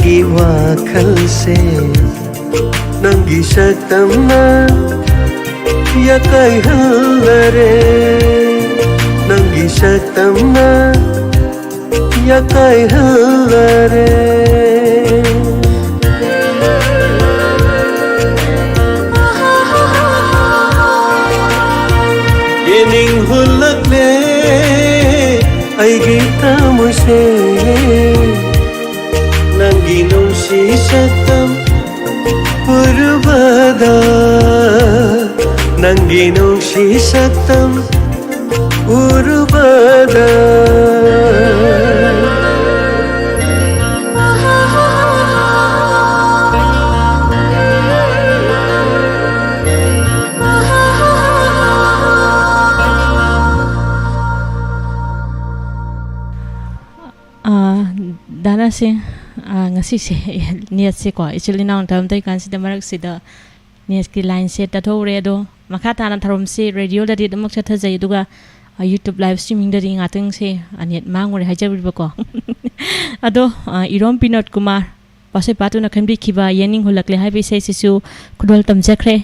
ꯑꯩꯒꯤ ꯋꯥꯈꯜꯁꯦ ꯅꯪꯒꯤ ꯁꯛꯇꯝꯅ ꯌꯥꯀꯥꯏꯍꯜꯂꯔꯦ ꯅꯪꯒꯤ ꯁꯛꯇꯝꯅ ꯌꯥꯀꯥꯏꯍꯜꯂꯔꯦ ꯌꯦꯅꯤꯡ ꯍꯨꯜꯂꯛꯂꯦ ꯑꯩꯒꯤ ꯊꯃꯣꯏꯁꯦ ꯅꯪꯒꯤ ꯅꯨꯡꯁꯤ ꯁꯛꯇꯝ ꯎꯔꯨꯕꯗ ꯅꯪꯒꯤ ꯅꯨꯡꯁꯤ ꯁꯛꯇꯝ ꯎꯔꯨꯕꯗ ꯗꯥꯅꯥꯁꯦ ꯉꯁꯤꯁꯦ ꯅꯦꯠꯁꯦ ꯀꯣ ꯏꯆꯤꯜ ꯏꯅꯥꯎ ꯇꯝꯗꯩ ꯀꯥꯟꯁꯤꯗ ꯃꯔꯛꯁꯤꯗ ꯅꯦꯠꯀꯤ ꯂꯥꯏꯟꯁꯦ ꯇꯠꯊꯣꯛꯎꯔꯦ ꯑꯗꯣ ꯃꯈꯥ ꯇꯥꯅ ꯊꯧꯔꯝꯁꯦ ꯔꯦꯗꯤꯑꯣꯗꯗꯤ ꯑꯗꯨꯃꯛ ꯆꯠꯊꯖꯩ ꯑꯗꯨꯒ ꯌꯨꯇ꯭ꯌꯨꯕ ꯂꯥꯏꯚ ꯁ꯭ꯇ꯭ꯔꯤꯃꯤꯡꯗꯗꯤ ꯉꯥꯛꯇꯪꯁꯦ ꯅꯦꯠ ꯃꯥꯡꯉꯨꯔꯦ ꯍꯥꯏꯖꯔꯤꯕꯀꯣ ꯑꯗꯣ ꯏꯔꯣꯝ ꯄꯤꯅꯣꯠ ꯀꯨꯃꯥꯔ ꯄꯥꯁꯣꯏ ꯄꯥꯇꯨꯅ ꯈꯟꯕꯤꯈꯤꯕ ꯌꯦꯅꯤꯡ ꯍꯨꯜꯂꯛꯂꯦ ꯍꯥꯏꯕ ꯏꯁꯩꯁꯤꯁꯨ ꯈꯨꯗꯣꯜ ꯇꯝꯖꯈ꯭ꯔꯦ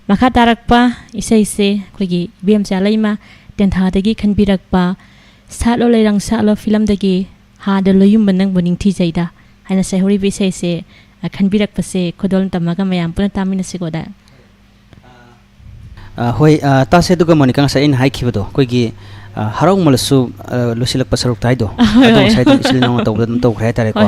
ꯃꯈꯥ ꯇꯥꯔꯛꯄ ꯏꯁꯩꯁꯦ ꯑꯩꯈꯣꯏꯒꯤ ꯏꯕꯦꯝꯆꯥ ꯂꯩꯃ ꯇꯦꯟꯊꯥꯗꯒꯤ ꯈꯟꯕꯤꯔꯛꯄ ꯁꯥꯠꯂꯣ ꯂꯩꯔꯪ ꯁꯥꯠꯂꯣ ꯐꯤꯂꯝꯗꯒꯤ ꯍꯥꯗ ꯂꯣꯏꯌꯨꯝꯕ ꯅꯪꯕꯨ ꯅꯤꯡꯊꯤꯖꯩꯗ ꯍꯥꯏꯅ ꯁꯩꯍꯧꯔꯤꯕ ꯏꯁꯩꯁꯦ ꯈꯟꯕꯤꯔꯛꯄꯁꯦ ꯈꯨꯗꯣꯜ ꯇꯝꯃꯒ ꯃꯌꯥꯝ ꯄꯨꯟꯅ ꯇꯥꯃꯤꯟꯅꯁꯤꯀꯣꯗ ꯍꯣꯏ ꯇꯥꯁꯦ ꯑꯗꯨꯒ ꯃꯣꯅꯤꯀꯥ ꯉꯁꯥꯏ ꯑꯩꯅ ꯍꯥꯏꯈꯤꯕꯗꯣ ꯑꯩꯈꯣꯏꯒꯤ ꯍꯔꯥꯎꯃꯜꯂꯁꯨ ꯂꯣꯏꯁꯤꯜꯂꯛꯄ ꯁꯔꯨꯛꯇ ꯍꯥꯏꯗꯣ ꯑꯗꯨ ꯉꯁꯥꯏ ꯑꯗꯨꯝ ꯏꯆꯤꯜ ꯏꯅꯥꯎꯅ ꯇꯧꯕꯗ ꯑꯗꯨꯝ ꯇꯧꯈ꯭ꯔꯦ ꯍꯥꯏꯇꯥꯔꯦꯀꯣ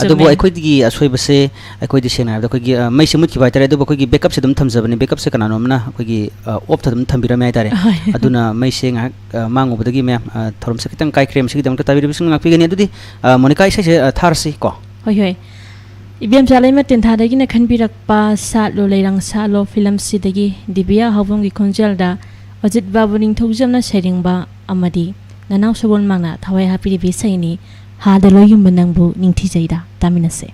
ꯑꯗꯨꯕꯨ ꯑꯩꯈꯣꯏꯒꯤ ꯑꯁꯣꯏꯕꯁꯦ ꯑꯩꯈꯣꯏꯗꯤ ꯁꯦꯡꯅ ꯍꯥꯏꯕꯗ ꯑꯩꯈꯣꯏꯒꯤ ꯃꯩꯁꯦ ꯃꯨꯠꯈꯤꯕ ꯍꯥꯏꯇꯥꯔꯦ ꯑꯗꯨꯕꯨ ꯑꯩꯈꯣꯏꯒꯤ ꯕꯦꯀꯞꯁꯦ ꯑꯗꯨꯝ ꯊꯝꯖꯕꯅꯤ ꯕꯦꯀꯞꯁꯦ ꯀꯅꯥꯅꯣꯝꯅ ꯑꯩꯈꯣꯏꯒꯤ ꯑꯣꯐꯇ ꯑꯗꯨꯝ ꯊꯝꯕꯤꯔꯝꯃꯦ ꯍꯥꯏꯇꯥꯔꯦ ꯑꯗꯨꯅ ꯃꯩꯁꯦ ꯉꯥꯏꯍꯥꯛ ꯃꯥꯡꯉꯨꯕꯗꯒꯤ ꯃꯌꯥꯝ ꯊꯧꯔꯝꯁꯦ ꯈꯤꯇꯪ ꯀꯥꯏꯈ꯭ꯔꯦ ꯃꯁꯤꯒꯤꯗꯃꯛꯇ ꯇꯥꯕꯤꯔꯤꯕꯁꯤꯡ ꯉꯥꯛꯄꯤꯒꯅꯤ ꯑꯗꯨꯗꯤ ꯃꯣꯅꯤꯀꯥ ꯏꯁꯩꯁꯦ ꯊꯥꯔꯁꯤ ꯀꯣ ꯍꯣꯏ ꯍꯣꯏ ꯏꯕꯦꯝꯆꯥ ꯂꯩꯃ ꯇꯦꯟꯊꯥꯗꯒꯤꯅ ꯈꯟꯕꯤꯔꯛꯄ ꯁꯥꯠꯂꯣ ꯂꯩꯔꯪ ꯁꯥꯠꯂꯣ ꯐꯤꯂꯝꯁꯤꯗꯒꯤ ꯗꯤꯕꯤꯌꯥ ꯍꯧꯕꯝꯒꯤ ꯈꯣꯟꯖꯦꯜꯗ ꯑꯖꯤꯠ ꯕꯥꯕꯨ ꯅꯤꯡꯊꯧꯖꯝꯅ ꯁꯩꯔꯦꯡꯕ ꯑꯃꯗꯤ ꯅꯅꯥꯎ ꯁꯒꯣꯜꯃꯥꯡꯅ ꯊꯋꯥꯏ ꯍꯥꯞꯄꯤꯔꯤꯕ ꯏꯁꯩꯅꯤ ꯍꯥꯗ ꯂꯣꯏꯌꯨꯝꯕ ꯅꯪꯕꯨ ꯅꯤꯡꯊꯤꯖꯩꯗ ꯇꯥꯃꯤꯟꯅꯁꯦ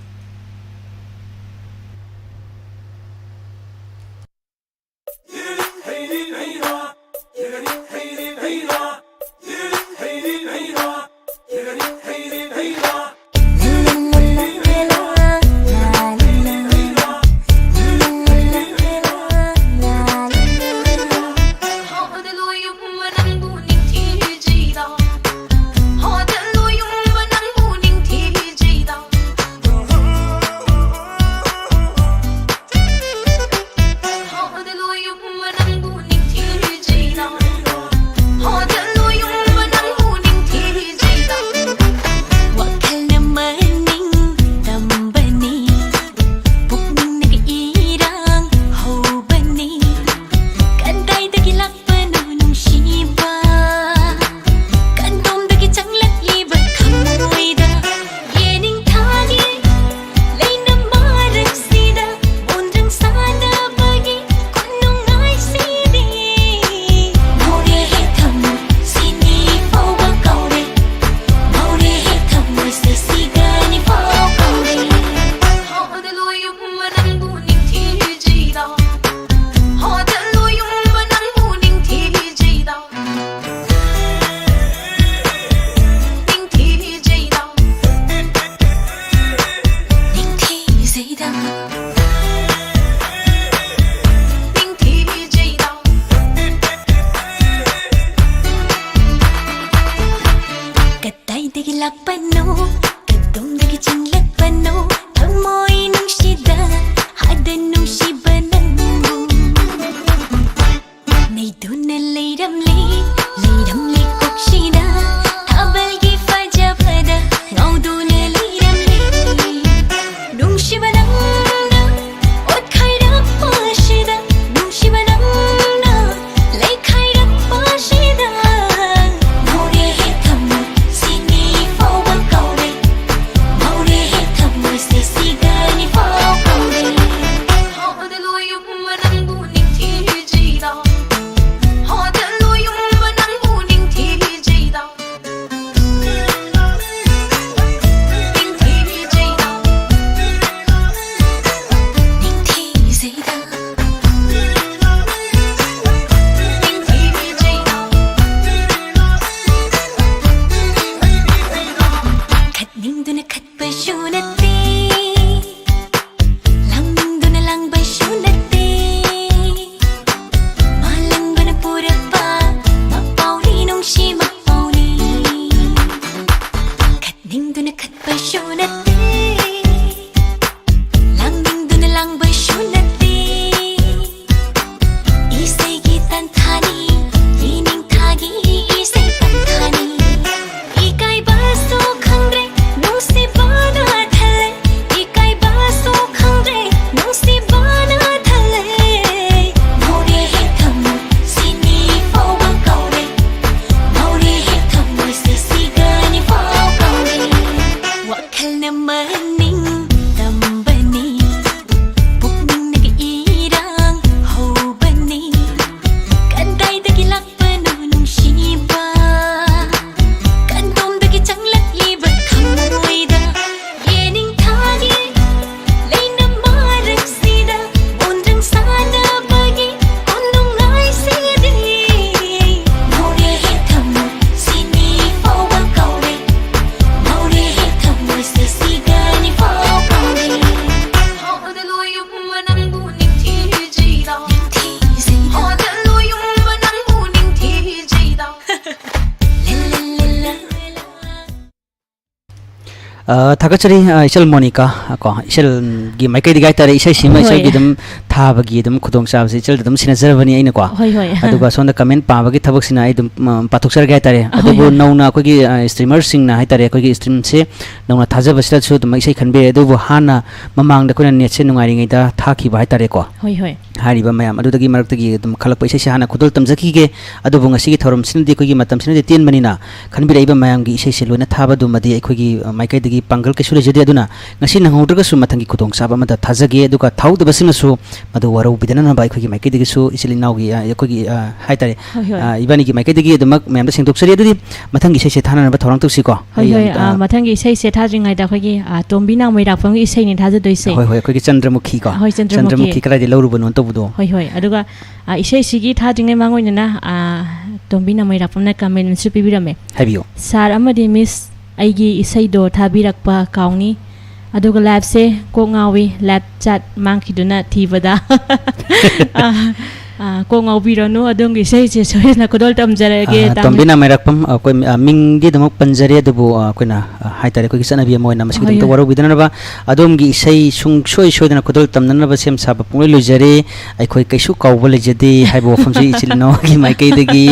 थागचरी इचल मोनिका को इचल गी माइकई दिगाई तारे इसे सिमा इसे गी दम थाबगी दम खुदोंग चाबसे इचल दम सिना जरबनी आइना को अदुगा सोंदा कमेंट पाबगी थबक सिना आई दम पाथुक्सर गाय तारे अदुबो नौना कोगी स्ट्रीमर सिंग ना हाय तारे कोगी स्ट्रीम से नौना थाजबसिदा सु दम इसे खनबे अदुबो हाना ममांग द कोना नेट से नुंगारिङै दा थाखि बाय तारे को हारिबा मयाम अदुदगी मरक्तगी दम खलक इसे हाना खुदल तमजकी गे अदुबो ngasi थरम सिनदि कोगी मतम सिनदि तीन मनिना खनबिराइबा मयाम गी इसे से लोना थाबा दुमदि कोगी माइकई दगी पंगल के सुले जदि अदुना ngasi नंगौद्रग सु मथंगी खुदोंग साबा मदा थाजगे अदुगा थाउद बसिना सु मदु वरौ बिदना बाय खोगी माइकई दगी सु इसिलि नाउगी कोगी हाय तारे इबानी की माइकई दगी दमक मयाम द सिंगदोक्सरि अदुदि मथंगी इसे से थाना थरंग तुसी को मथंगी इसे से थाजिङै दा खोगी तोम्बिना मैराफंग इसे नि थाज दोइसे खोगी चंद्रमुखी को चंद्रमुखी करादि लौरुबन तबुदो अदुगा इसे सिगी थाजिङै मांगोइना तोम्बिना मैराफंना कमेन्ट सु पिबिरमे हाबियो सार अमदि मिस आइगी इसे दो थाबिरक्पा काउनी अदुगा लैब से कोंगावी लैब चाट मांखिदुना थीबदा कोंगावीरनु अदुंगी इसे से सोयना कोदल तमजरगे तंबिना मैराकपम कोइ मिंगदि दमक पंजरे दबु कोइना हाय तारे कोइ सनाबि मोयना मसिग दम वरो बिदनबा अदुमगी इसे सुंग सोय सोयदना कोदल तमननबा सेम साबा पुंगले लुजरे आइ खोइ कैसु काउबो लेजदि हाइबो फमसि इचिलनो गी माइकई दगी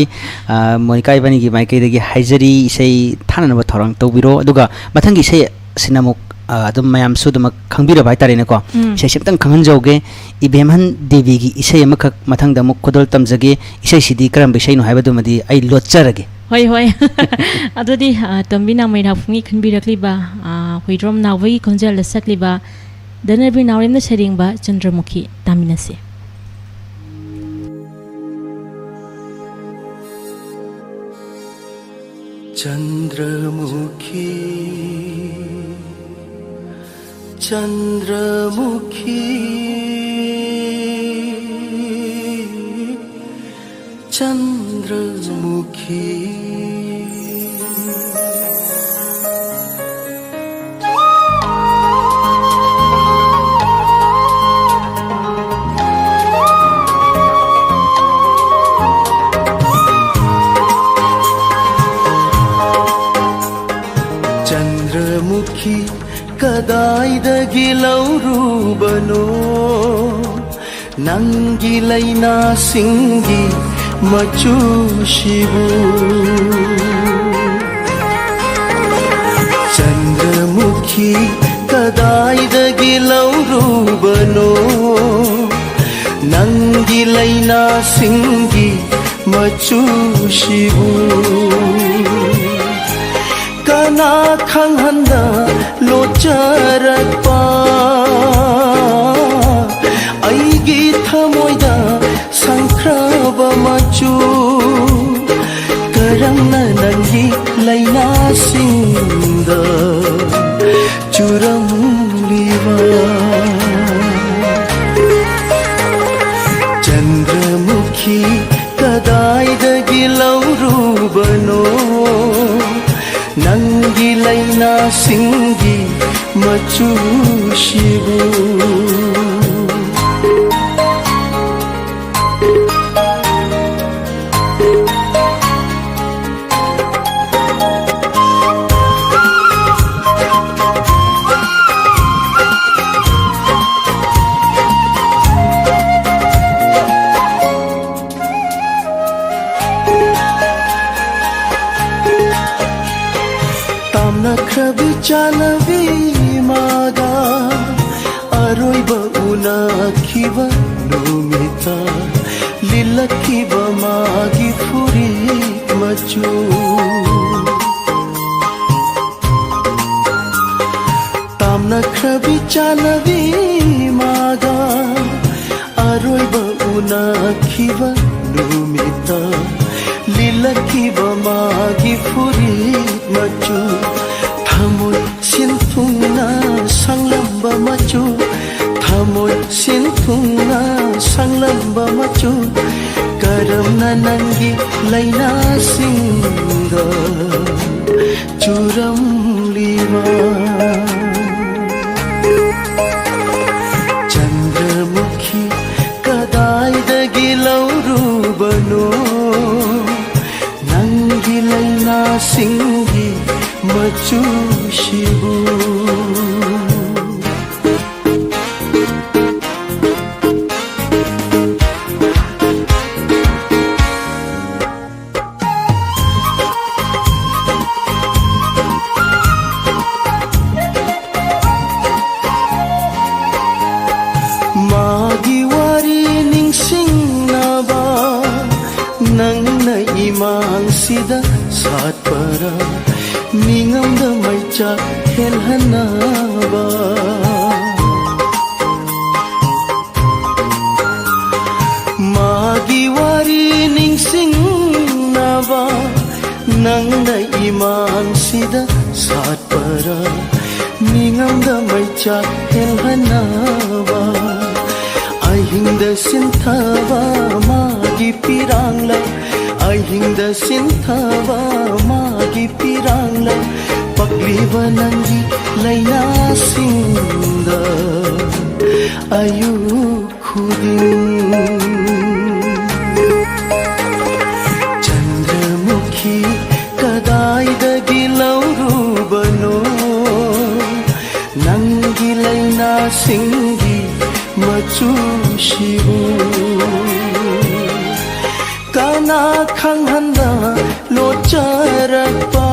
मोनिका इबानी गी माइकई दगी हाइजरी इसे थाननबा थरंग तौबिरो अदुगा मथंगी इसे सिनामुक अदुम मयाम सुदम खंबिरा बाय तारेने को इसे सेक्तंग खंगन जौगे इबेमहन देवी की इसे अमखक मथंग दमुक कोदल तमजगे इसे सिदी करम बिषयनो हाइबदुमदि आई लोचरगे होय अदुदि तंबिना मैराफुंगी खंबिरक्लिबा हुइद्रोम नावई खंजल लसक्लिबा दनबि नावरेमना सरिंगबा चंद्रमुखी तामिनसे चंद्रमुखी चंद्रमुखी चंद्रमुखी चंद्रमुखी कदाइदगी लौरुबनो नंगी लैना सिंगी मचुशिबु चंद्रमुखी कदाइदगी लौरुबनो नंगी लैना सिंगी मचुशिबु कना खंगहंदा लोचरक्पा आइगी थमोइदा संख्रब मचु करमना नंगी लैना सिंद चुरम लीवा चंद्रमुखी कदाइदगी लौरुबनो नंगी लैना सिंगी मचुशिबु नखरबि चालबि मागा अरोइब उनाखिब नुमिता लिलखिब मागी फुरी मचु ताम नखरबि चालबि मागा अरोइब उनाखिब नुमिता लिलखिब मागी फुरी मचु थामोय सिनथुंगना सांगलंबा मचु थामोय सिनथुंगना सांगलंबा मचु करमना नंगी लैना सिंग चुरम लीवा चंद्रमुखी कदाइदगी लौरुबनो नंगी लैना सिंगी मचुशिबु सिदा साथ परा निंगम द मैचा हेलहनाबा मागी वारी निंगसिंगनाबा नंगना इमान सिदा साथ परा निंगम द मैचा हेलहनाबा अहिंदा सिंथाबा मागी पिरांगला अहिंदा सिंथाबा मागी पिरांगला पगलीबा नंगी लैना सिंदा आयु खुदिन चंद्रमुखी कदाइदगी लौरुबनो नंगी लैना सिंगी मचुशिबु काना खंगहंदा लोचरपा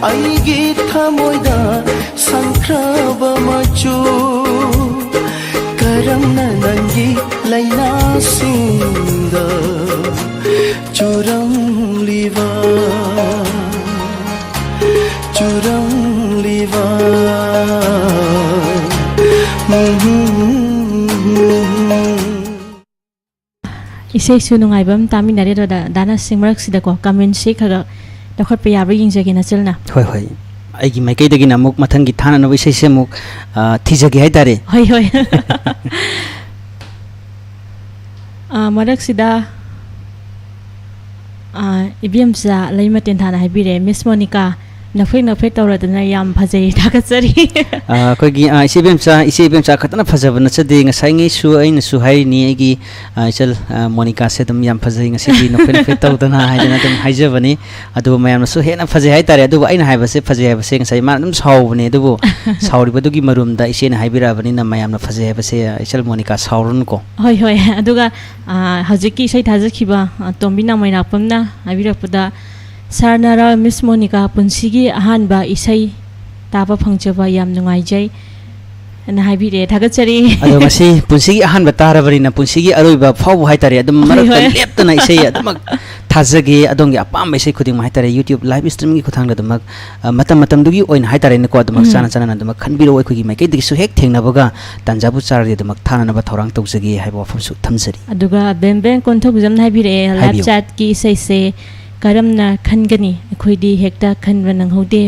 आईगी थमोइदा संख्रब मचु करमना नंगी लैना सिंदा चुरम लिवा Isay sunungaibam tami nari do dana singmarak sida ko comment se khaga dakhot pe yabri yingje gina chilna hoi hoi aigi maikai dagi na muk mathang gi thana no isai se muk thijagi hai tare hoi hoi marak sida ibm sa laima ten thana hai bire Miss Monica nafek tawradana yam phajai thakachari ko gi isibem cha khatana phajabana chade ngasai ngai su aina su hai ni gi chal Monica se dum yam phajai ngasi di nafek tawdana haidana dum haijabani adu mayam su hena phajai hai tare adu aina haiba se phajai haiba se ngasai ma dum saubani adu sauri badu gi marum da isena haibira bani na mayam na phajai haiba se chal Monica saurun ko hoi hoi aduga hajiki sai thajakhiba tombina maina pamna abirapada Sarnara Miss Monica punsigi ahanba isai taba phangchaba yam nungaijai na haibire thagachari ado masi punsigi ahanba tarabari na punsigi aroiba phau hai tare adum marak leptana isai adum thajage adongi apam isai khuding hai tare YouTube live streaming gi khuthang adum matam dugi oin hai tare ne ko adum chana adum khanbiro oi khogi mai kai digi su hek thengna baga tanjabu char adum thana na ba thorang tawjagi haiba pham su thamjari aduga beng konthok jam haibire live chat ki isai se karamna khangani akhoi hekta khanba nanghode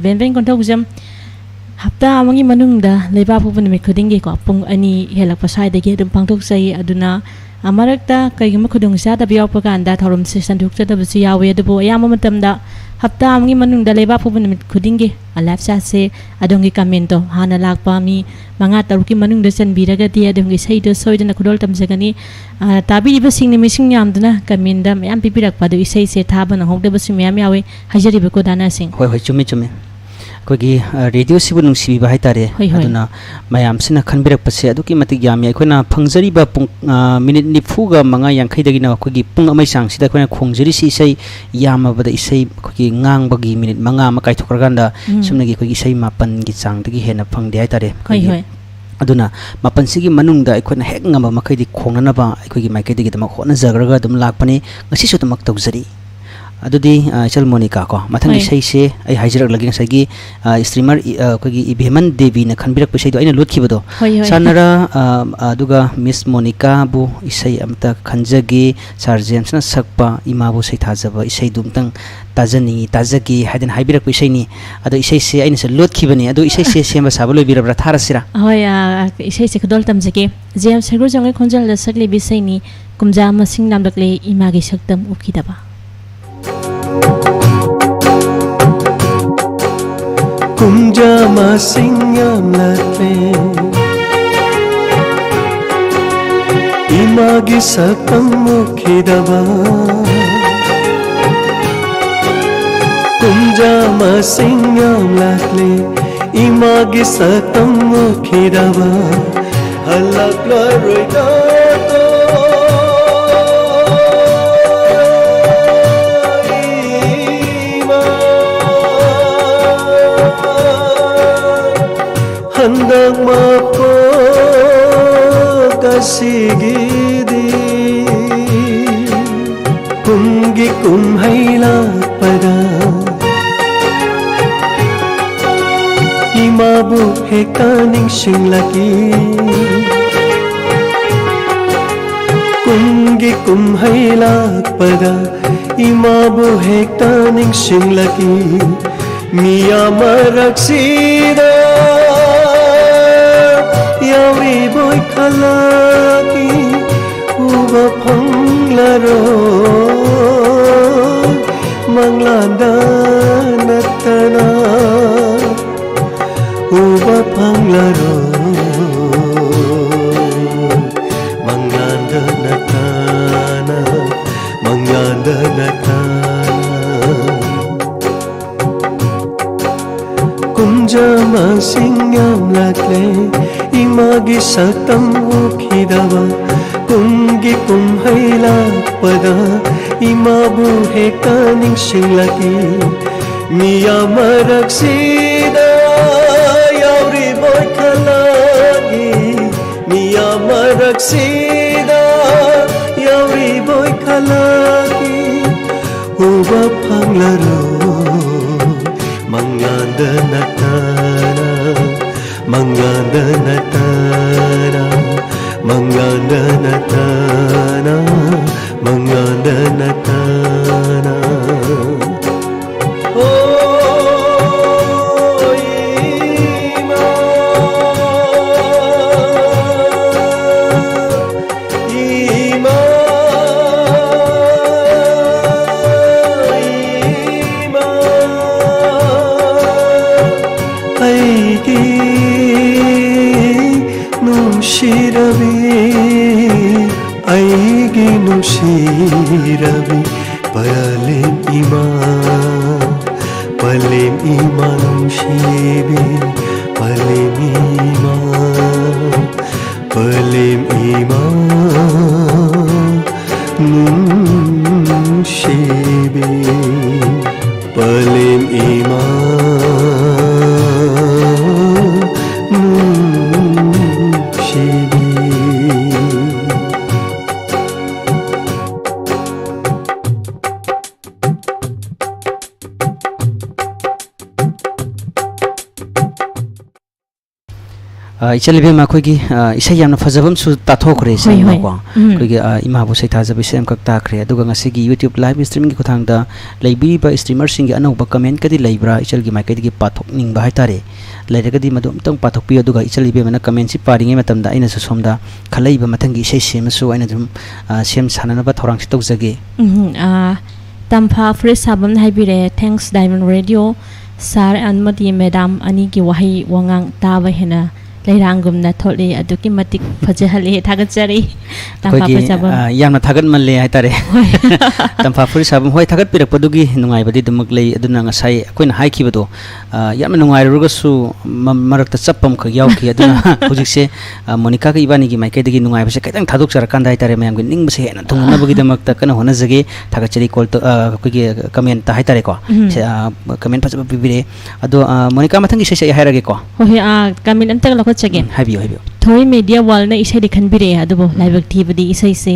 benben konthok jam hapta amangi manungda leiba phuban me khudingi ko pung ani helak pasai dege dum pangthok sai aduna amarakta kaigama khudung sa da biyaw paganda thorum se sanduk ta da si yawe dubo ayama matamda hapta amangi manungda leiba phuban me khudingi alap sa se adongi commento hana lakpa mi manga taruki manungda sanbiraga ti adongi sai do soidana khudol tamjagani tabi ba singni mising yamduna commenda mayam pipirak padu isai se thaba na hokde basu mayam yawe hajari be ko dana sing hoi chumi kogi radio sibu nungsi ba hai tare aduna mayam sina khanbirak pase aduki mati gyami akhona phangjari ba minute nifu ga manga yankhai dagi na kogi pung amai sang sida akhona khongjari si sai yama bada isai kogi ngang bagi minute manga ma kai thokraganda sumna gi kogi isai mapan gi chang dagi hena phangde hai tare hoi aduna mapan sigi manungda akhona hek ngama makai di khongnana ba akhoi gi maikai dagi dama khona jagraga dum lakpani ngasi su tamak tawjari adudi chal Monica ko mathang isai se ai haijarak lagi ngasagi streamer kogi Ibheman Devi na khanbirak pesai do aina lotki bodo sanara aduga Miss Monica bu isai amta khanjagi Sir James na sakpa ima bu sai thajaba isai dumtang tajagi haiden haibirak pesai ni ado isai se aina se lotki bani ado isai se semba sabalo birabra tharasira hoya isai se khodol tamjage James Segro jangai khonjal da sakle bisai ni kumja masing namlakle ima gi saktam ukidaba kumja masingam late imagi sakam mukhidaba kumja masingam late imagi sakam mukhidaba halak la roida handak mapo kasigidi kumhailakpada imabu hekaning singlaki kumgi kumhailakpada imabu hekaning singlaki miya maraksida yauri boy khalaki uba phanglaro manglanda natana uba phanglaro manglanda natana manglanda natana kumjama singyam lakle imagi satam ukhidava kumgi kumhailakpada imabu hekaning singlaki miya maraksida yauri boy khalagi miya maraksida yauri boy khalagi uba phanglaro manglanda natana manglanda natana manglanda natana manglanda natana aigi nushirabi palem ima nushibi palem ima nushibi palem ima इचलिबे मा खोगी इसे यामना फजबम सु ताथोखरे से को खोगी इमा बु सै थाजबे same कक ताखरे अदुगा ngasi YouTube live streaming की खुथांगदा लैबिबा स्ट्रीमर सिंग अनौबा कमेंट कदी लैब्रा इचल की माइकै की पाथोक निंग बाय तारे लैरगदी मदुम तंग पाथोक पि अदुगा इचलिबे मना कमेंट सि पारिंगे मतमदा आइना सु सोमदा खलैबा मथंगी इसे सेमसु आइना दुम सेम साननबा थौरांग सि तौजगे तमफा फ्रेश साबम हाइबिरे थैंक्स डायमंड रेडियो सार अनमति मैडम अनि की वही वंगांग ताबा हेना लैरांगुमना थोले अदुकी मतिक फजहले थागतजरी तमफा फजबम यामना थागत मनले हाइतारे तमफा फ्रेश साबम होय थागत पिरकपदुगी नुंगाइबदी दुमक लै अदुना ngasai अखोइना हाइखिबदो यामना नुंगाइरुगसु मरकता चप्पम ख यावखि अदुना हुजिकसे मोनिका का इबानी की माइकैदगी नुंगाइबसे खैतंग थादुक सरकांदा हाइतारे मयाम गे निंगबसे हेना थुंगनबगी दमकता कना होनजगे थागतजरी कॉल तो कोगी कमेंट ता हाइतारे को कमेंट फजब बिबिरे अदो मोनिका मथंगी से हाइरागे को होय कमेंट अंतक लखो चगे हाइबियो हाइबियो थोई मीडिया वाल ने इसे दिखन बिरे अदबो लाइवक थीबदी इसे से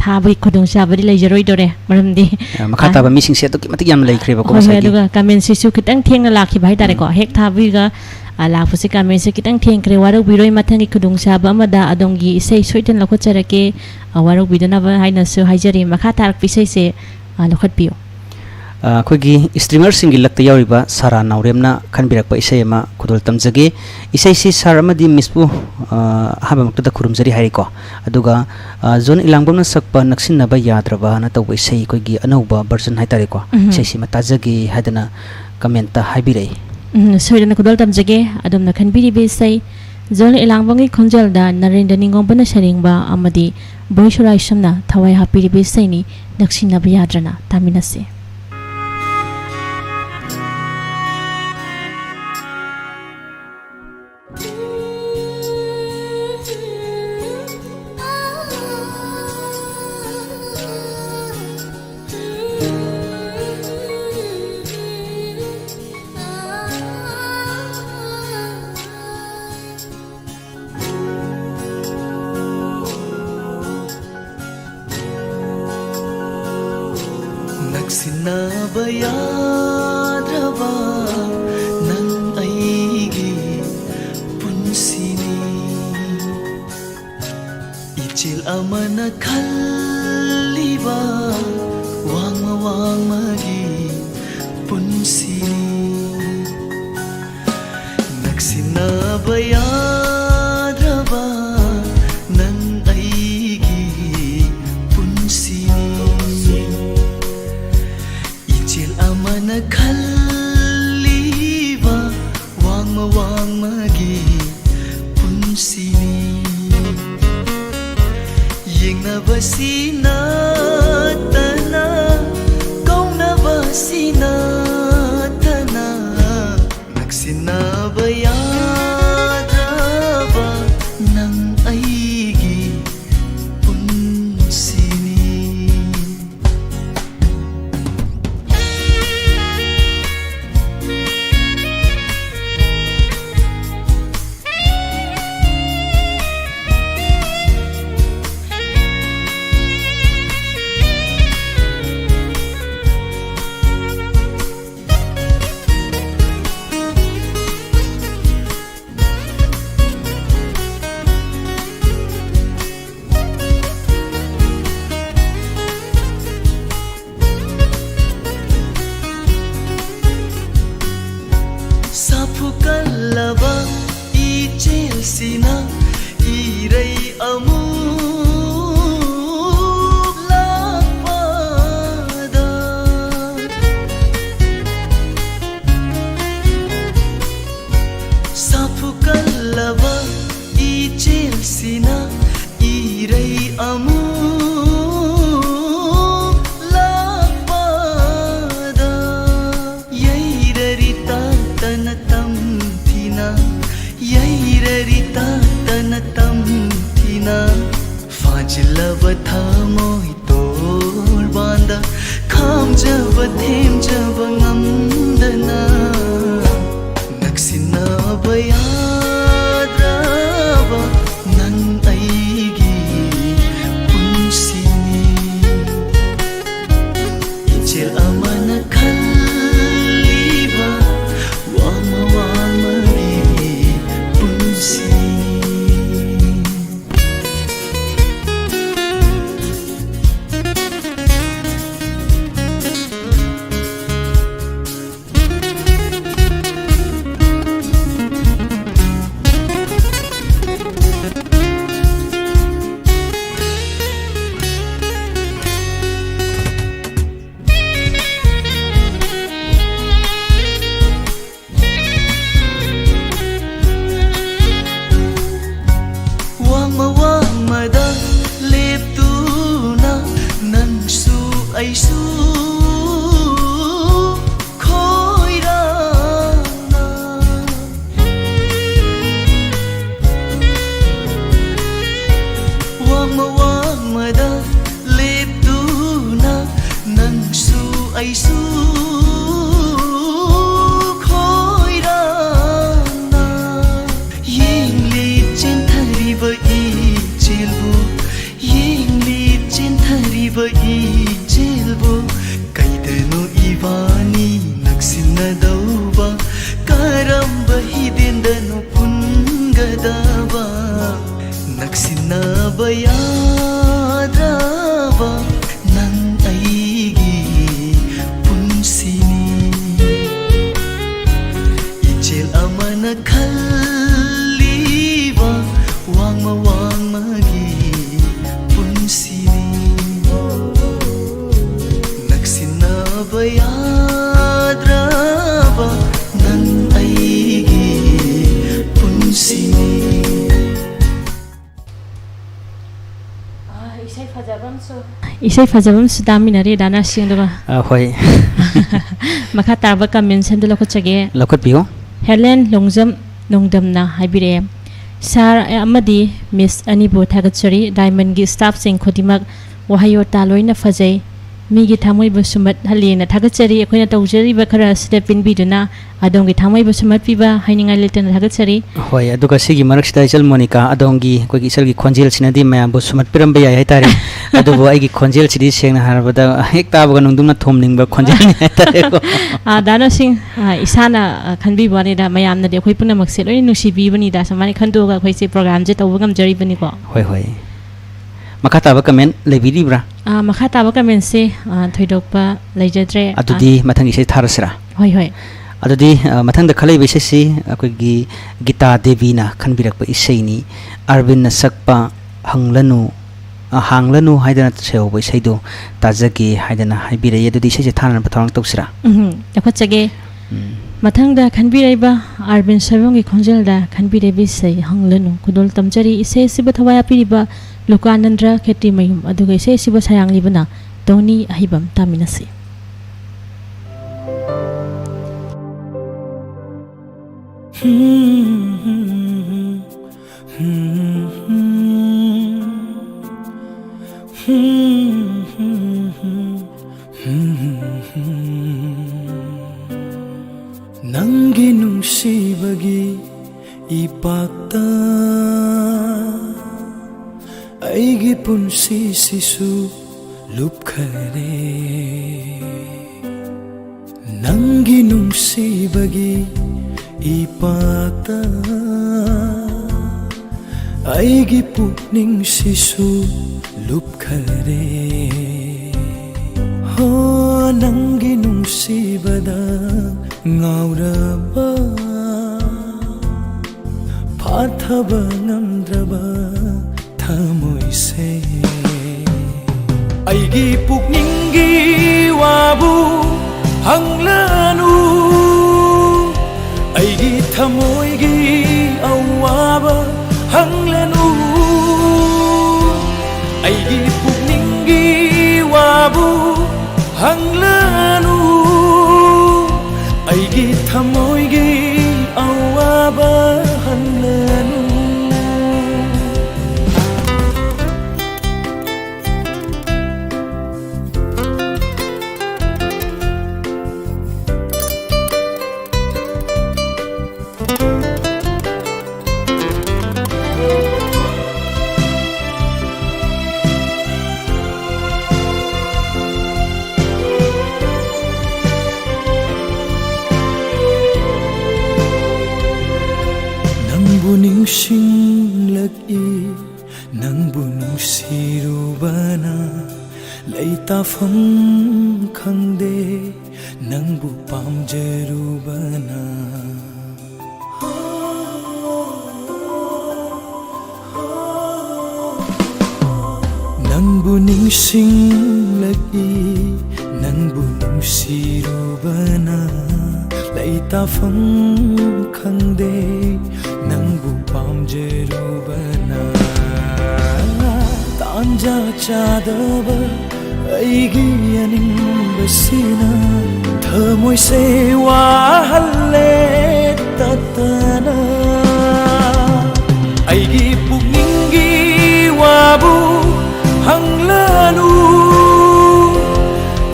थाबई खुदुंग चाबदी लेजरोय दोरे मरमदी मखाताबा मिसिंग से तो मति याम लेख्रेबा को मसाइ अदुगा कमेंट सिसु खितंग थेंग लाखि भाई तारे को हेक थाबीगा लाफुसे कमेंट से खितंग थेंग क्रे वारो बिरोय मथंगी खुदुंग चाबा मदा अदोंगी इसे सोइतन लखो चरके वारो बिदना हाइनसु हाइजरी मखा तारक पिसै से लखत पियो खोगी स्ट्रीमर सिंग लक्ता यावरिबा सारा नावरेमना खनबिरकपा इसेमा खुदोल तमजगे इसेसी सार अमदि मिसपु हाबमक्तदा खुरुमजरी हाइरिको अदुगा जोन इलांगबमना सकपा नक्सिनबा याद्रबा न तौबा इसे खोगी अनौबा वर्जन हाइतारेको इसेसी मताजगे हादना कमेंट हाइबिरै सोइदना खुदोल तमजगे अदुमना खनबिरिबे इसे जोन इलांगबंगी खोंजलदा नरेंद्र निंगोंबना सरिंगबा अमदि बोइसुराय समना थवाय हापिरिबे इसेनी नक्सिनबा याद्रना तामिनसे ꯌꯥꯗ꯭ꯔꯕ ꯅꯪ ꯑꯩꯒꯤ ꯄꯨꯟꯁꯤꯅꯤ 이칠 아마나 칼리바 왕마왕마기 분시니 낚시나바야드라바 난 아이기 분시니 이칠 아마나 칼리바 왕마왕마기 분시니 Yengnabasina tana kaunabasina tana nagsinabayadaba ng aigi punsini Sapukalaba ichelsina iray amuk lakpada Sapukalaba ichelsina iray amuk lakpada yairarita tanatam thina yairarita tanatam thina fajlava thamoi tol banda khamjava themjava ngamdana naksinabayadraba nang aigi punsini ichil amana kalliba wamawamari punsini Wangmada leptuna nansu aisu khoirana Wangmada leptuna nansu aisu khoirana yengli chenthariba ichilbu yengli chenthariba ichilbu kaidanu ibani naksinadauba karamba hidendanu pungadaba naksinabayadraba nang aigi punsini ichil amana kalliba wangmawangmagi punsini naksinabayadraba nang aigi punsini isai fajabam su daminare dana singduga hoi makha tarba ka mention de lokhachage lokot biyo Helen Longjam Nongdamna haibire Sar amadi Miss Anibu Thagachari Diamond gi staff sing khodimak wahayota loina fajai ꯃꯤꯒꯤ ꯊꯥꯃꯣꯏꯕꯨ ꯁꯨꯝꯍꯠꯍꯜꯂꯦꯅ ꯊꯥꯒꯠꯆꯔꯤ ꯑꯩꯈꯣꯏꯅ ꯇꯧꯖꯔꯤꯕ ꯈꯔ ꯑꯁꯤꯗ ꯄꯤꯟꯕꯤꯗꯨꯅ ꯑꯗꯣꯝꯒꯤ ꯊꯥꯃꯣꯏꯕꯨ ꯁꯨꯝꯍꯠꯄꯤꯕ ꯍꯥꯏꯅꯤꯡꯉꯥꯏ ꯂꯩꯇꯅ ꯊꯥꯒꯠꯆꯔꯤ ꯍꯣꯏ ꯑꯗꯨꯒ ꯁꯤꯒꯤ ꯃꯔꯛꯁꯤꯗ ꯏꯆꯜ ꯃꯣꯅꯤꯀꯥ ꯑꯗꯣꯝꯒꯤ ꯑꯩꯈꯣꯏꯒꯤ ꯏꯆꯜꯒꯤ ꯈꯣꯟꯖꯦꯜꯁꯤꯅꯗꯤ ꯃꯌꯥꯝꯕꯨ ꯁꯨꯝꯍꯠꯄꯤꯔꯝꯕ ꯌꯥꯏ ꯍꯥꯏꯇꯥꯔꯦ ꯑꯗꯨꯕꯨ ꯑꯩꯒꯤ ꯈꯣꯟꯖꯦꯜꯁꯤꯗꯤ ꯁꯦꯡꯅ ꯍꯥꯏꯔꯕꯗ ꯍꯦꯛ ꯇꯥꯕꯒ ꯅꯨꯡꯗꯨꯝꯅ ꯊꯣꯝꯅꯤꯡꯕ ꯈꯣꯟꯖꯦꯜꯅꯤ ꯍꯥꯏꯇꯥꯔꯦꯀꯣ ꯗꯥꯅꯣꯁꯤꯡ ꯏꯁꯥꯅ ꯈꯟꯕꯤꯕ ꯋꯥꯅꯤꯗ ꯃꯌꯥꯝꯅꯗꯤ ꯑꯩꯈꯣꯏ ꯄꯨꯝꯅꯃꯛꯁꯦ ꯂꯣꯏꯅ ꯅꯨꯡꯁꯤꯕꯤꯕꯅꯤꯗ ꯁꯨꯃꯥꯏꯅ ꯈꯟꯗꯣꯛꯑꯒ ꯑꯩꯈꯣꯏꯁꯦ ꯄ꯭ꯔꯣꯒ꯭ꯔꯥꯝꯁꯦ ꯇꯧꯕ ꯉꯝꯖꯔꯤꯕꯅꯤꯀꯣ ꯍꯣꯏ ꯍꯣꯏ ꯃꯈꯥ ꯇꯥꯕ ꯀꯃꯦꯟ ꯂꯩꯕꯤꯔꯤꯕ꯭ꯔꯥ ꯃꯈꯥ ꯇꯥꯕ ꯀꯃꯦꯟꯁꯦ ꯊꯣꯏꯗꯣꯛꯄ ꯂꯩꯖꯗ꯭ꯔꯦ ꯑꯗꯨꯗꯤ ꯃꯊꯪꯒꯤ ꯏꯁꯩ ꯊꯥꯔꯁꯤꯔꯥ ꯍꯣꯏ ꯍꯣꯏ ꯑꯗꯨꯗꯤ ꯃꯊꯪꯗ ꯈꯜꯂꯤꯕ ꯏꯁꯩꯁꯤ ꯑꯩꯈꯣꯏꯒꯤ ꯒꯤꯇꯥ ꯗꯦꯕꯤꯅ ꯈꯟꯕꯤꯔꯛꯄ ꯏꯁꯩꯅꯤ ꯑꯔꯕꯤꯟꯅ ꯁꯛꯄ ꯍꯪꯂꯅꯨ ꯍꯥꯡꯂꯅꯨ ꯍꯥꯏꯗꯅ ꯁꯩꯍꯧꯕ ꯏꯁꯩꯗꯣ ꯇꯥꯖꯒꯦ ꯍꯥꯏꯗꯅ ꯍꯥꯏꯕꯤꯔꯛꯏ ꯑꯗꯨꯗꯤ ꯏꯁꯩꯁꯦ ꯊꯥꯅꯅꯕ ꯊꯧꯔꯥꯡ ꯇꯧꯁꯤꯔꯥ ꯂꯧꯈꯠꯆꯒꯦ ꯃꯊꯪꯗ ꯈꯟꯕꯤꯔꯛꯏꯕ ꯑꯔꯕꯤꯟ ꯁꯣꯏꯕꯝꯒꯤ ꯈꯣꯟꯖꯦꯜꯗ ꯈꯟꯕꯤꯔꯛꯏꯕ ꯏꯁꯩ ꯍꯪꯂꯅꯨ ꯈꯨꯗꯣꯜ ꯇꯝꯖꯔꯤ ꯏꯁꯩ ꯑꯁꯤꯕꯨ ꯊꯋꯥꯏ ꯍꯥꯞꯄꯤꯔꯤꯕ ꯂꯨꯀꯥꯅꯟꯗ꯭ꯔ ꯈꯦꯇ꯭ꯔꯤꯃꯌꯨꯝ ꯑꯗꯨꯒ ꯏꯁꯩ ꯑꯁꯤꯕꯨ ꯁꯩꯔꯥꯡꯂꯤꯕꯅ ꯇꯣꯅꯤ ꯑꯍꯤꯕꯝ ꯇꯥꯃꯤꯟꯅꯁꯤ ꯅꯪꯒꯤ ꯅꯨꯡꯁꯤꯕꯒꯤ ꯏꯄꯥꯛꯇ ꯑꯩꯒꯤ ꯄꯨꯟꯁꯤꯁꯤꯁꯨ ꯂꯨꯞꯈꯔꯦ ꯅꯪꯒꯤ ꯅꯨꯡꯁꯤꯕꯒꯤ ꯏꯄꯥꯛꯇ ꯑꯩꯒꯤ ꯄꯨꯛꯅꯤꯡꯁꯤꯁꯨ ꯂꯨꯞꯈꯔꯦ ꯍꯣ ꯅꯪꯒꯤ ꯅꯨꯡꯁꯤꯕꯗ ꯉꯥꯎꯔꯕ ꯐꯥꯊꯕ ꯉꯝꯗ꯭ꯔꯕ ꯊꯃꯣꯏꯁꯦ ꯑꯩꯒꯤ ꯄꯨꯛꯅꯤꯡꯒꯤ ꯋꯥꯕꯨ ꯍꯪꯂꯅꯨ ꯑꯩꯒꯤ ꯊꯃꯣꯏꯒꯤ ꯑꯋꯥꯕ ꯍꯪꯂꯅꯨ ꯑꯩꯒꯤ ꯄꯨꯛꯅꯤꯡꯒꯤ ꯋꯥꯕు ꯍꯪꯂꯅꯨ ꯑꯩꯒꯤ ꯊꯃꯣꯏꯒꯤ ꯑꯋꯥꯕ ꯍꯪꯂꯅꯨ ꯅꯪꯕꯨ ꯅꯤꯡꯁꯤꯡꯂꯛꯏ ꯅꯪꯕꯨ ꯅꯨꯡꯁꯤꯔꯨꯕꯅ ꯂꯩꯇꯥꯐꯝ ꯈꯪꯗꯦ ꯅꯪꯕु pamjerubana nangbu ningsinglagi nangbu nungsirubana laitafam khangde nangbu pamjerubana tanja chadaba aigi aningbasina thamoi se wahalle tatana aigi pukningi wabu hanglanu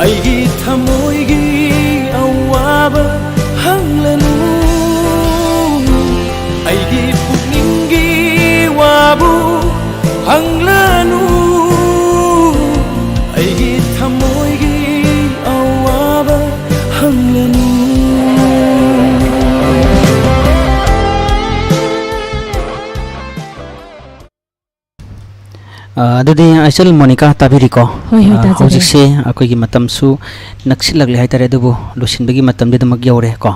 aigi thamoigi awaba hanglanu aigi pukningi wabu hanglanu aigi thamoigi awaba hanglanu adudi Aishal Monica tabiriko hoi ta hojikse akoigi matamsu naksilagli haitare adubu lusinbagi matamde damak yaure ko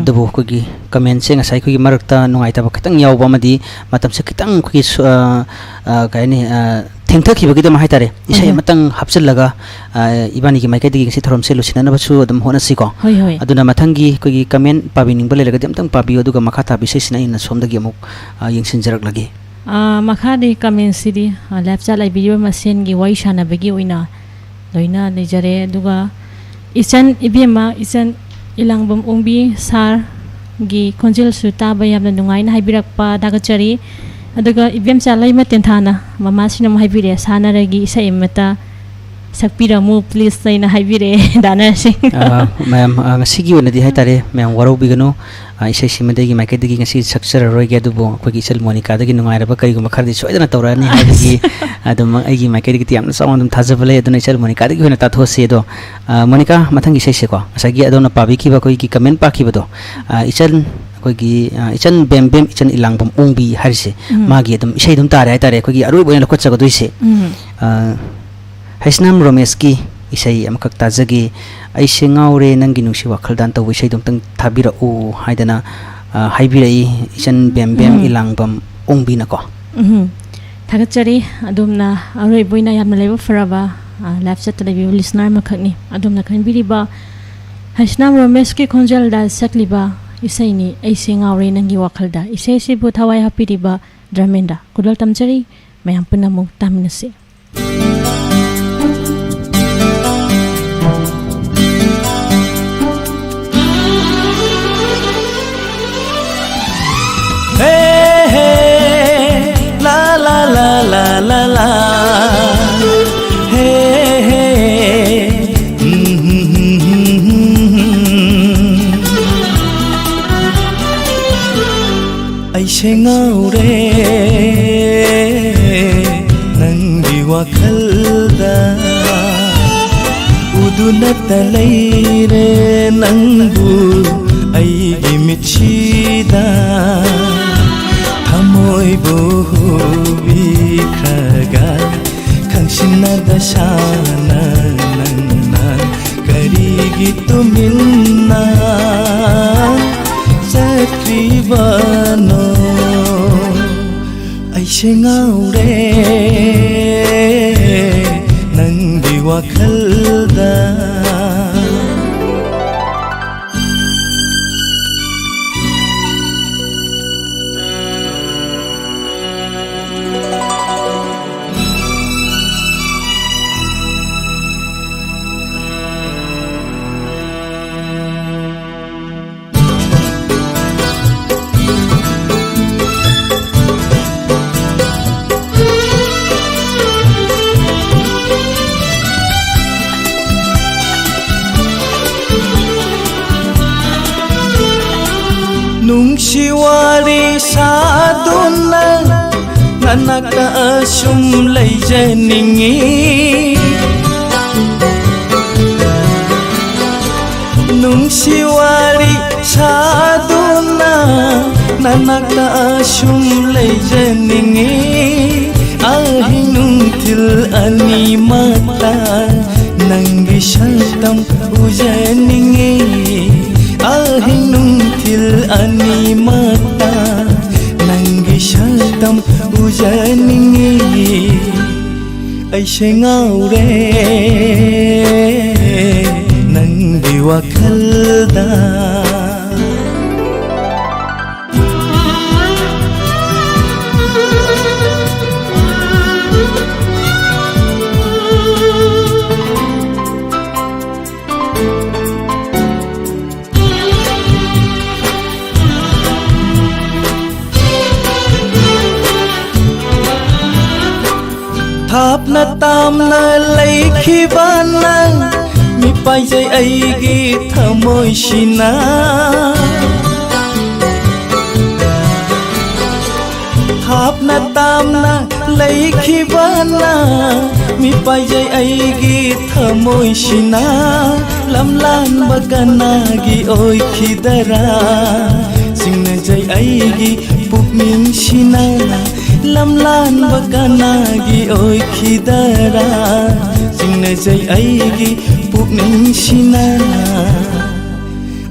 adubu akoigi comment se ngasai akoigi marakta nungaita ba khitang yawba madi matamse khitang akoigi kaini thengthakibagi dam haitare isai matang hapchillaga ibani gi maikadi gi si thorom se lusinana basu adum honasi ko aduna mathangi akoigi comment pabining bale laga damtang pabiyo aduga makhata bisesina ina somdagi amuk yengsinjarak lagi Makadi kamen sidi lapcha lai video masen gi waishana bagi oina loina nejare duga isan ibema isan ilangbam ongbi sar gi konjil suta bayam nungai na haibirakpa dagachari aduga ibem chalai ma tenthana mama sinam haibire sana ragi isa imata sakpiramu please saina haibire dana sing ma'am ngasigi onadi hai tare ma'am waro bigano isai simadegi maikadegi ngasi saksara roige adubo kogi sel monica dagi nungai raba kai guma khardi soidana tawrani hagi adum aigi maikadegi tiam sawandum thajabale aduna sel monica dagi hona tathose do monica mathangi sei se ko asagi adona pabi ki ba koi ki comment pa ki bodo isal kogi ichan bem ichan ilangbam ongbi harise magi adum isai dum tare hai tare kogi arui boina lokotsa go doise Haisnam Romeski isai amakak tajagi aise ngaure nangi nungsi wakhaldan taw isai dum tang thabira u haidana haibirai ichan bem ilangbam ongbina ko thagachari adumna aroi boina yamna leba faraba live chat televi listener makhakni adumna khanbiriba Haisnam Romeski khonjal da sakliba isai ni aise ngaure nangi wakhalda isai se bu thawai hapiriba dramenda kudal tamchari mayam punamu taminase La la la la la la hey hey aise ngaure nangi wakhalda uduna talaire nangu aigi michida Hamoy bubi khaga khangsinna dasana nanna karigi tuminna sakribano aise ngaure nangi wakhalda Nungsiwari saduna nanaka asum leijaningi Nungsiwari saduna nanaka asum leijaningi Ahinungtil ani mata nangi shaltam ujaningi Ahinungtil ani mata nangi shaltam ujaningi aise ngaure nangi wakhalda Thapna tamna leikhibana mi paijai aigi thamoi sina Thapna tamna leikhibana mi paijai aigi thamoi sina lamlan bagana gi oi khidara singna jai aigi pukning sina lamlan bagana gi oi khidara singna jai aigi pukning sina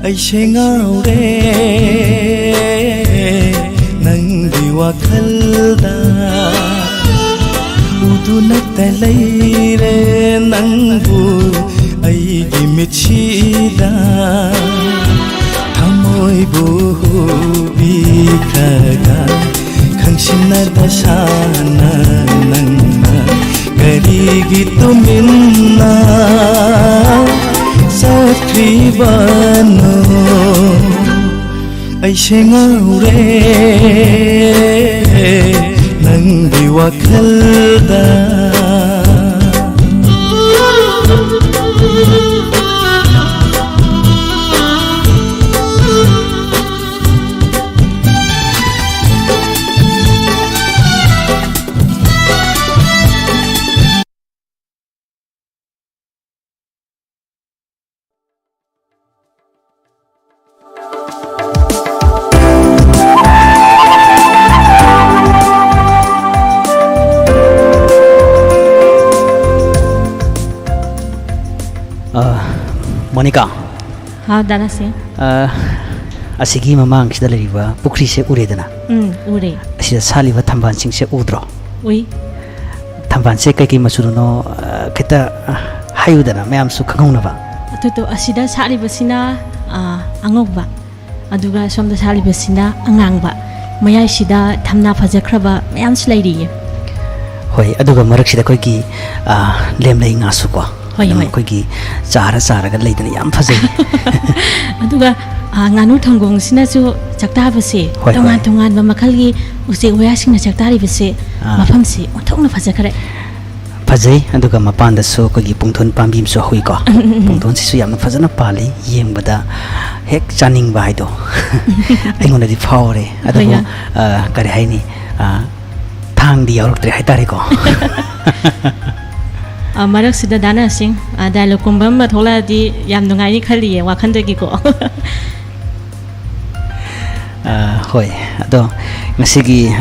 aise ngaure nangi wakhalda uduna talaire nangu aigi michida thamoy bubi khaga khangsinna dasana nanna karigi tuminna sakribano aise ngaure nangi wakhalda Monica How Danasi? Asigi mamang sida leriba pukri se uredana Ure. Asida saliba thamban sing se udro Ui. Thamban se kai masuruno kita hayudana mayam su khangona ba Atuto asida salibasina angogba aduga somda salibasina angangba mayai sida thamna phajakraba mayam slairi hoi aduga marak sida koi ki lem lai nga su ko hoi koi ki chara ga leidana yam phajai aduga nganu thonggong sina chu chakta base tongan ba makhalgi use waya singna chaktari base mafam se onthokna phajakare phajai aduga mapan da so koi gi pungthon pambim so hui ko pungthon si su yam phajana pali yengbada hek chaning ba haido aingona di phawre adugo kare haini thang di yauruktre haitare ko marak sida dana sing dialogue kumbam ma thola di yam nungai ni khali ye wakhan de gi ko hoi ado ngasigi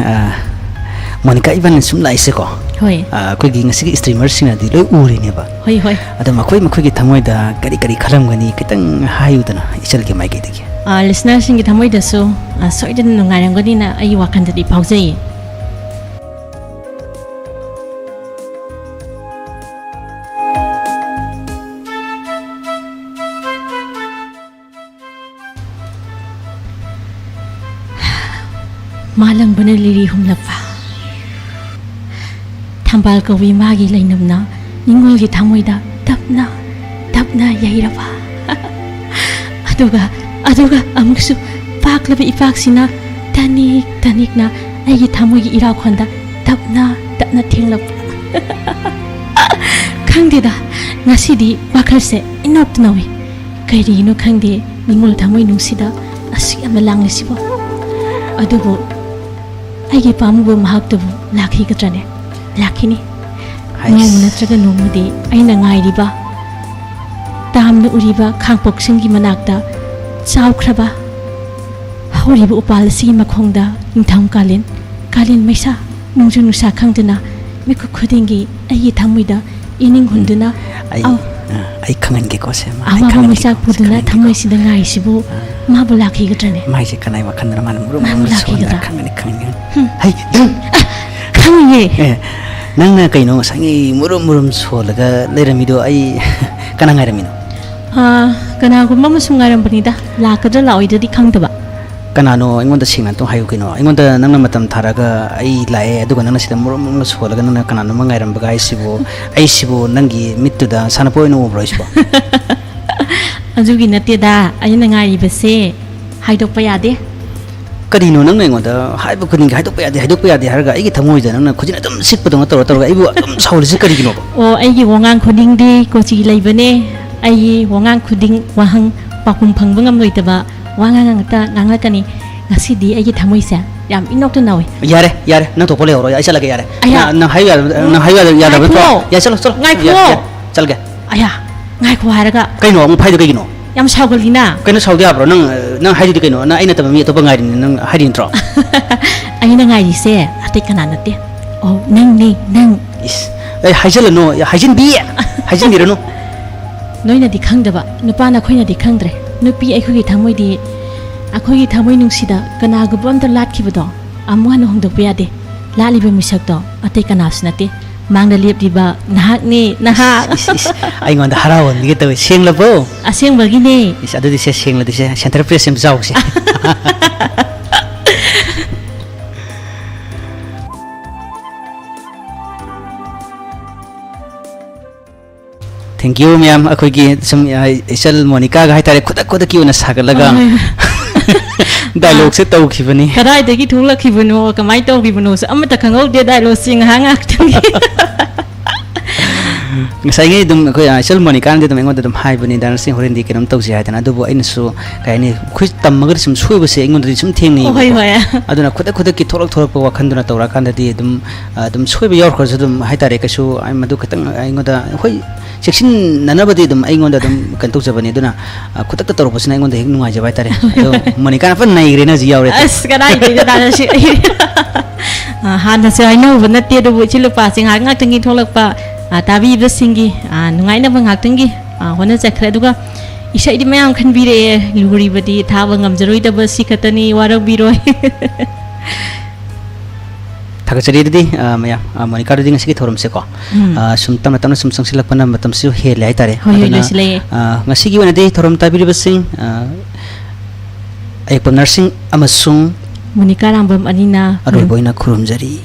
Monica Ivan sum lai se ko hoi koi gi ngasigi streamer sing adi loi uri ne ba hoi ado makoi gi thamoi da kari khalam gani kitang hayu dana isal ge mai ge de listener sing gi thamoi da so soidan nungai rang gani na ai wakhan de di paujai Malang bana liri humlapa Thambal kawi magi lainamna ningol gi thamoida tapna yairaba aduga amuksu paklaba ipaksina tanik na ai thamoi gi ira khonda tapna thenglap khangdida ngasidi wakhalse inop nawi kairi no khangde ningol thamoi nungsida asi am langlisibo adugo aigi pamubu mahaktubu lakhi gatrane lakhini ngai natraga nomudi aina ngairiba tamna uriba khangpok singi manakta chawkhraba horiba upalasi makhongda ingtham kalin maisa nungju nusa khangduna miku khudingi aigi thamuida ining hunduna ai khangan ge ko se ma ai khangan maisa puduna thamoi sida ngai sibu mabu lakhi gatrane mai se kanai wa khandra man murum khangan hai khangi nangna kaino sangi murum solaga leramido ai kana ngairamino kana gumma musungaram banida lakadra laoidadi khangdaba kanano ingonda singna to hayu kino ingonda nangna matam tharaga ai lae aduga nangna sida murum solaga nangna kanano mangairam baga ai sibo nangi mittuda sanapoino obroisbo ajugi nateda ayina ngari base haidokpa yade karino nang nengoda haibu kuding haidokpa yade harga igi thamoi da nang khujina dum sikpa dong tor aibu dum saulisi karigino o aigi wongang khuding di kochi laibane ai wongang khuding wahang pakum phangba ngam loitaba wangang ta nganglakani ngasidi aigi thamoi sa yam inokta nawi yare nang to pole oro aisa lage yare nang hayu ya da to ya chalo ngai kho chalge aya ngai kho haraga kaino mu phaido kaino yam saugolina kaino saudi abro nang hayu di kaino na aina taba mi to bangai nang haidin tro aina ngai se ate kana nate o nang is ai haijala no ya haijin bi haijin dirano noina di khangdaba nupana khoina di khangdre nupi aikhogi thamoi di akhogi thamoi nungsida kana gubonda latkhibado amwana hongdok yade lalibe misakto ate kana snate mangda lepdiba nahak ni nahak ai ngonda harawon ni to senglabo aseng bagine is adu di se sengla di se center press sem jaw se thank you ma'am akhogi sum isal Monica ga haitare khuda ki una sagalaga dialogue se tau khibani kadai degi thula khibano kamai tau khibano amata khangol de dialogue sing hangak tangi ngasai ngai dum ko isal Monica de dum engon dum hai bani dan sing horen di keram tau si haitana dubu ain su kai ni khus tam magar sum sui base engon di sum thengni hoi aduna khuda ki thorak pa wakhanduna tawra kan di dum sui ba yor khor dum haitare ka su ai madu khatang engon da hoi section nanabadi dum engon da dum kan tau jabani duna khudak ta tawra pasina engon da hek nungai jabai tare do Monica fa nai rena ji yaure as kadai de da si han da sai no bana te do chilu pa sing ha ngak tangi tholak pa tabi besingi nungai na bang ngak tangi hona chakre duga isai di mayam kan bire luri badi thawa ngamjaroi da basi khatani warak biroi thakachari di maya monica ru ding siki thorum se ko sum tam sum sangsilak pana matam su he lai tare ngasi gi wana de thorum ta biri basing ai nursing amasung monica rambam anina aroi boina khurumjari